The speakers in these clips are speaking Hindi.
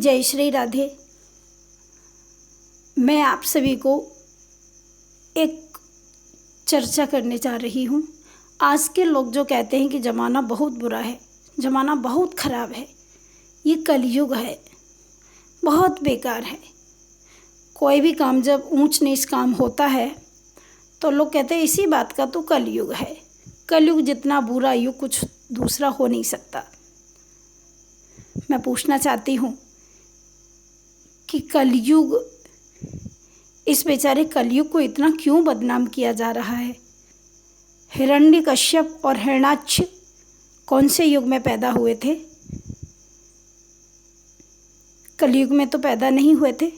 जय श्री राधे। मैं आप सभी को एक चर्चा करने जा रही हूँ। आज के लोग जो कहते हैं कि ज़माना बहुत बुरा है, ज़माना बहुत ख़राब है, ये कलयुग है, बहुत बेकार है। कोई भी काम जब ऊंच नीच काम होता है तो लोग कहते हैं इसी बात का तो कलयुग है। कलयुग जितना बुरा युग कुछ दूसरा हो नहीं सकता। मैं पूछना चाहती हूँ कि कलयुग, इस बेचारे कलयुग को इतना क्यों बदनाम किया जा रहा है। हिरण्यकश्यप और हिरण्याक्ष कौन से युग में पैदा हुए थे? कलयुग में तो पैदा नहीं हुए थे,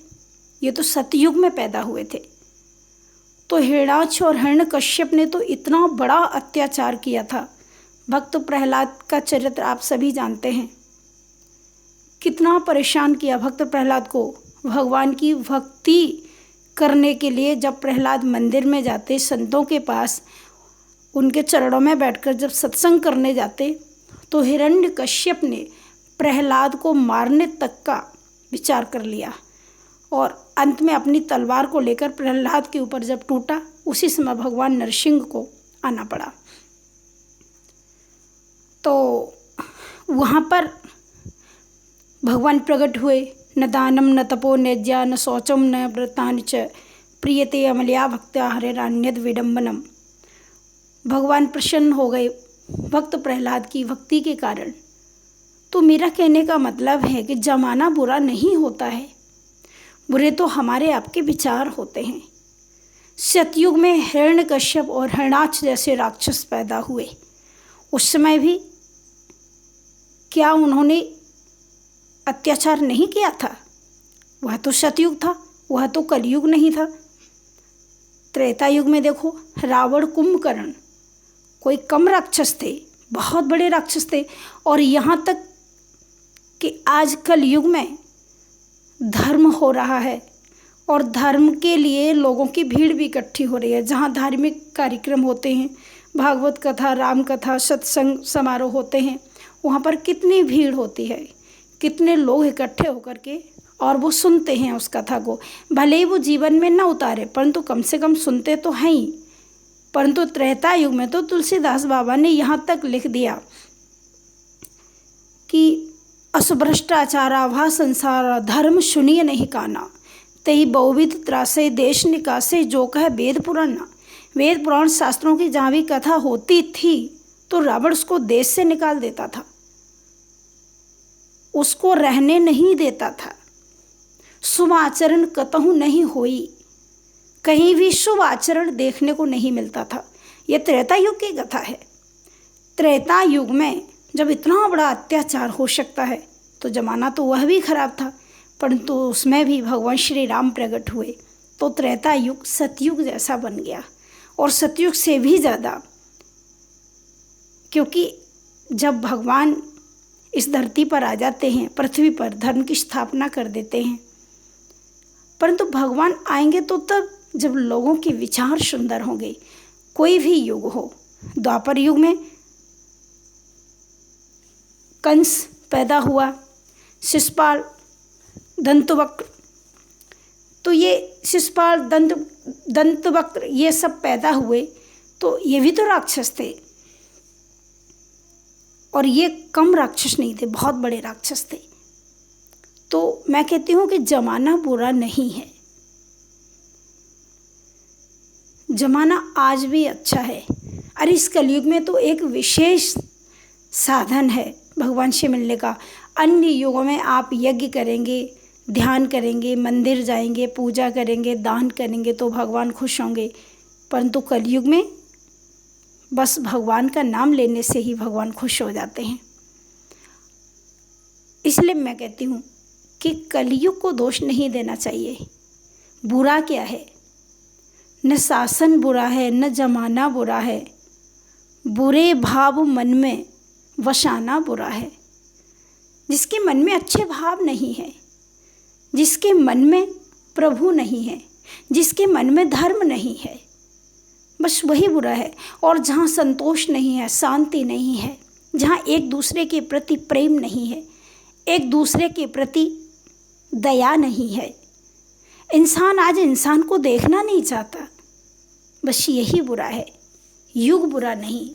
ये तो सतयुग में पैदा हुए थे। तो हिरण्याक्ष और हिरण्यकश्यप ने तो इतना बड़ा अत्याचार किया था। भक्त प्रहलाद का चरित्र आप सभी जानते हैं, कितना परेशान किया भक्त प्रहलाद को। भगवान की भक्ति करने के लिए जब प्रहलाद मंदिर में जाते, संतों के पास उनके चरणों में बैठकर जब सत्संग करने जाते, तो हिरण्यकश्यप ने प्रहलाद को मारने तक का विचार कर लिया और अंत में अपनी तलवार को लेकर प्रहलाद के ऊपर जब टूटा, उसी समय भगवान नरसिंह को आना पड़ा। तो वहाँ पर भगवान प्रकट हुए। न दानम न तपो न यज्ञा न शौचम न व्रतानि च प्रियते अमल्या भक्त्या हरेरान्यद विडम्बनम। भगवान प्रसन्न हो गए भक्त प्रहलाद की भक्ति के कारण। तो मेरा कहने का मतलब है कि ज़माना बुरा नहीं होता है, बुरे तो हमारे आपके विचार होते हैं। सतयुग में हिरण्यकश्यप और हिरण्याक्ष जैसे राक्षस पैदा हुए। उस समय भी क्या उन्होंने अत्याचार नहीं किया था? वह तो सतयुग था, वह तो कलयुग नहीं था। त्रेता युग में देखो, रावण कुंभकर्ण कोई कम राक्षस थे, बहुत बड़े राक्षस थे। और यहाँ तक कि आज कलयुग में धर्म हो रहा है और धर्म के लिए लोगों की भीड़ भी इकट्ठी हो रही है। जहाँ धार्मिक कार्यक्रम होते हैं, भागवत कथा, राम कथा, सत्संग समारोह होते हैं, वहाँ पर कितनी भीड़ होती है, कितने लोग इकट्ठे होकर के और वो सुनते हैं उस कथा को। भले ही वो जीवन में न उतारे, परंतु कम से कम सुनते तो हैं ही। परंतु त्रेता युग में तो तुलसीदास बाबा ने यहाँ तक लिख दिया कि असभ्रष्टाचारा भा संसार धर्म सुनिए नहीं काना, तई बहुविध त्रासे देश निकासे जो कह वेद पुराण। वेद पुराण शास्त्रों की जहाँ भी कथा होती थी तो रावण उसको देश से निकाल देता था, उसको रहने नहीं देता था। शुभ आचरण कतहु नहीं होई, कहीं भी शुभ आचरण देखने को नहीं मिलता था। यह त्रेता युग की कथा है। त्रेता युग में जब इतना बड़ा अत्याचार हो सकता है तो ज़माना तो वह भी खराब था, परंतु उसमें भी भगवान श्री राम प्रकट हुए तो त्रेता युग सतयुग जैसा बन गया, और सतयुग से भी ज़्यादा। क्योंकि जब भगवान इस धरती पर आ जाते हैं, पृथ्वी पर धर्म की स्थापना कर देते हैं, परंतु भगवान आएंगे तो तब जब लोगों के विचार सुंदर होंगे। कोई भी युग हो, द्वापर युग में कंस पैदा हुआ, शिशुपाल, दंतवक्र, तो ये शिशुपाल, दंतवक्र ये सब पैदा हुए, तो ये भी तो राक्षस थे। और ये कम राक्षस नहीं थे, बहुत बड़े राक्षस थे। तो मैं कहती हूँ कि ज़माना बुरा नहीं है, ज़माना आज भी अच्छा है। अरे इस कलयुग में तो एक विशेष साधन है भगवान से मिलने का। अन्य युगों में आप यज्ञ करेंगे, ध्यान करेंगे, मंदिर जाएंगे, पूजा करेंगे, दान करेंगे तो भगवान खुश होंगे, परंतु कलयुग में बस भगवान का नाम लेने से ही भगवान खुश हो जाते हैं। इसलिए मैं कहती हूँ कि कलयुग को दोष नहीं देना चाहिए। बुरा क्या है? न शासन बुरा है, न जमाना बुरा है, बुरे भाव मन में वसाना बुरा है। जिसके मन में अच्छे भाव नहीं है, जिसके मन में प्रभु नहीं है, जिसके मन में धर्म नहीं है, बस वही बुरा है। और जहाँ संतोष नहीं है, शांति नहीं है, जहाँ एक दूसरे के प्रति प्रेम नहीं है, एक दूसरे के प्रति दया नहीं है। इंसान आज इंसान को देखना नहीं चाहता, बस यही बुरा है, युग बुरा नहीं।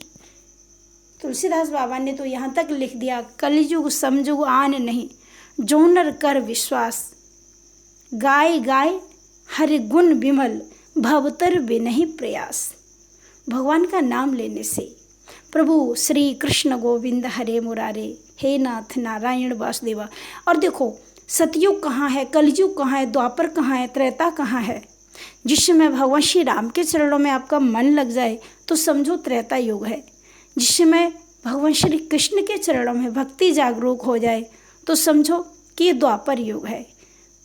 तुलसीदास बाबा ने तो यहाँ तक लिख दिया, कलयुग समजुग आन नहीं, जोनर कर विश्वास, गाय गाय हरि गुण विमल, भवतर बिनहि प्रयास। भगवान का नाम लेने से, प्रभु श्री कृष्ण गोविंद हरे मुरारे, हे नाथ नारायण वासुदेवा। और देखो, सतयुग कहाँ है, कलयुग कहाँ है, द्वापर कहाँ है, त्रेता कहाँ है। जिस समय भगवान श्री राम के चरणों में आपका मन लग जाए तो समझो त्रेता युग है। जिस समय भगवान श्री कृष्ण के चरणों में भक्ति जागरूक हो जाए तो समझो कि ये द्वापर युग है।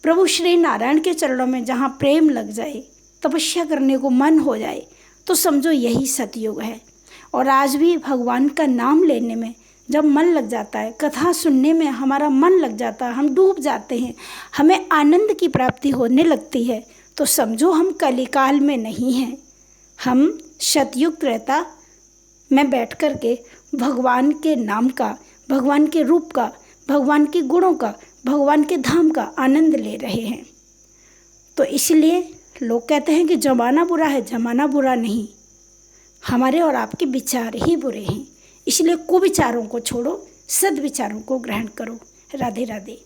प्रभु श्री नारायण के चरणों में जहाँ प्रेम लग जाए, तपस्या करने को मन हो जाए तो समझो यही सतयुग है। और आज भी भगवान का नाम लेने में जब मन लग जाता है, कथा सुनने में हमारा मन लग जाता है, हम डूब जाते हैं, हमें आनंद की प्राप्ति होने लगती है, तो समझो हम कलिकाल में नहीं हैं, हम सतयुग त्रेता में बैठ कर के भगवान के नाम का, भगवान के रूप का, भगवान के गुणों का, भगवान के धाम का आनंद ले रहे हैं। तो इसलिए लोग कहते हैं कि ज़माना बुरा है, ज़माना बुरा नहीं, हमारे और आपके विचार ही बुरे हैं। इसलिए कुविचारों को छोड़ो, सद्विचारों को ग्रहण करो। राधे राधे।